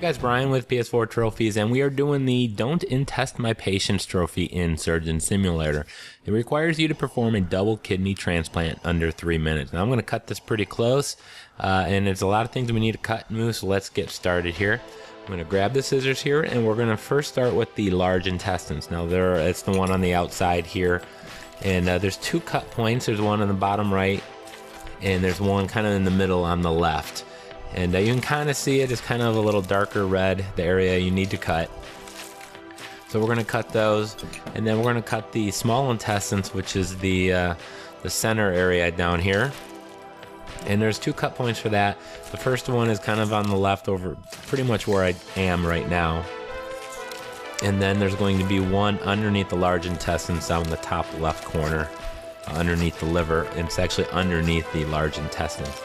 Guys, Brian with PS4 Trophies, and we are doing the Don't Intest My Patience trophy in Surgeon Simulator. It requires you to perform a double kidney transplant under 3 minutes. Now I'm going to cut this pretty close, and there's a lot of things we need to cut and move, so let's get started here. I'm going to grab the scissors here, and we're going to first start with the large intestines. Now it's the one on the outside here, and there's two cut points. There's one on the bottom right, and there's one kind of in the middle on the left. And you can kind of see it is kind of a little darker red, the area you need to cut. So we're going to cut those, and then we're going to cut the small intestines, which is the center area down here. And there's two cut points for that. The first one is kind of on the left over pretty much where I am right now. And then there's going to be one underneath the large intestines down in the top left corner, underneath the liver, and it's actually underneath the large intestines.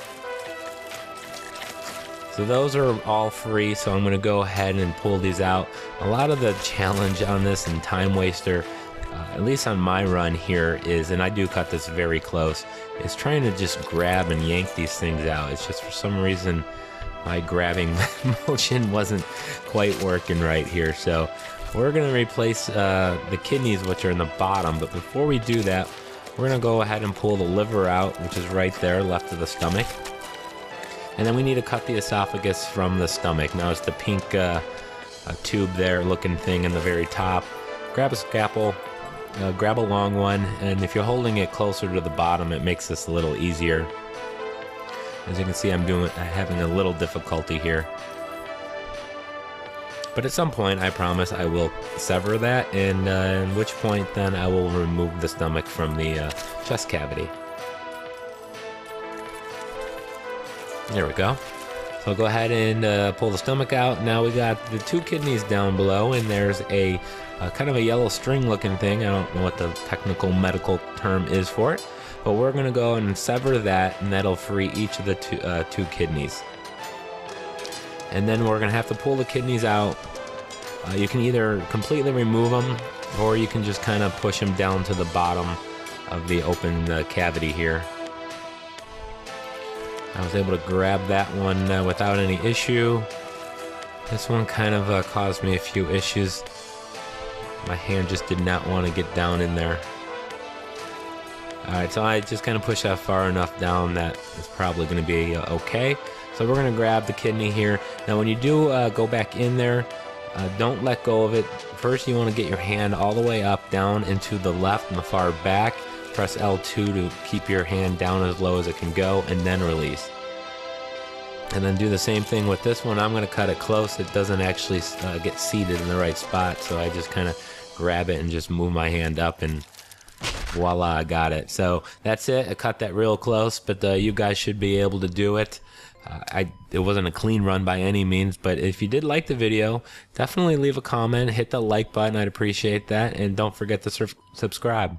So those are all free, so I'm going to go ahead and pull these out. A lot of the challenge on this and time waster, at least on my run here, is, and I do cut this very close, is trying to just grab and yank these things out. It's just for some reason my grabbing motion wasn't quite working right here. So we're going to replace the kidneys, which are in the bottom, but before we do that, we're going to go ahead and pull the liver out, which is right there, left of the stomach. And then we need to cut the esophagus from the stomach. Now it's the pink tube there looking thing in the very top. Grab a scalpel, grab a long one, and if you're holding it closer to the bottom, it makes this a little easier. As you can see, I'm having a little difficulty here. But at some point, I promise I will sever that, and at which point then I will remove the stomach from the chest cavity. There we go. So I'll go ahead and pull the stomach out. Now we got the two kidneys down below, and there's a kind of a yellow string looking thing. I don't know what the technical medical term is for it, but we're going to go and sever that, and that'll free each of the two kidneys. And then we're going to have to pull the kidneys out. You can either completely remove them, or you can just kind of push them down to the bottom of the open cavity here. I was able to grab that one without any issue. This one kind of caused me a few issues. My hand just did not want to get down in there. Alright, so I just kind of pushed that far enough down that it's probably going to be okay. So we're going to grab the kidney here. Now when you do go back in there, don't let go of it. First you want to get your hand all the way up, down into the left and the far back. Press L2 to keep your hand down as low as it can go, and then release. And then do the same thing with this one. I'm going to cut it close. It doesn't actually get seated in the right spot, so I just kind of grab it and just move my hand up, and voila, I got it. So that's it. I cut that real close, but you guys should be able to do it. It wasn't a clean run by any means, but if you did like the video, definitely leave a comment, hit the like button. I'd appreciate that, and don't forget to subscribe.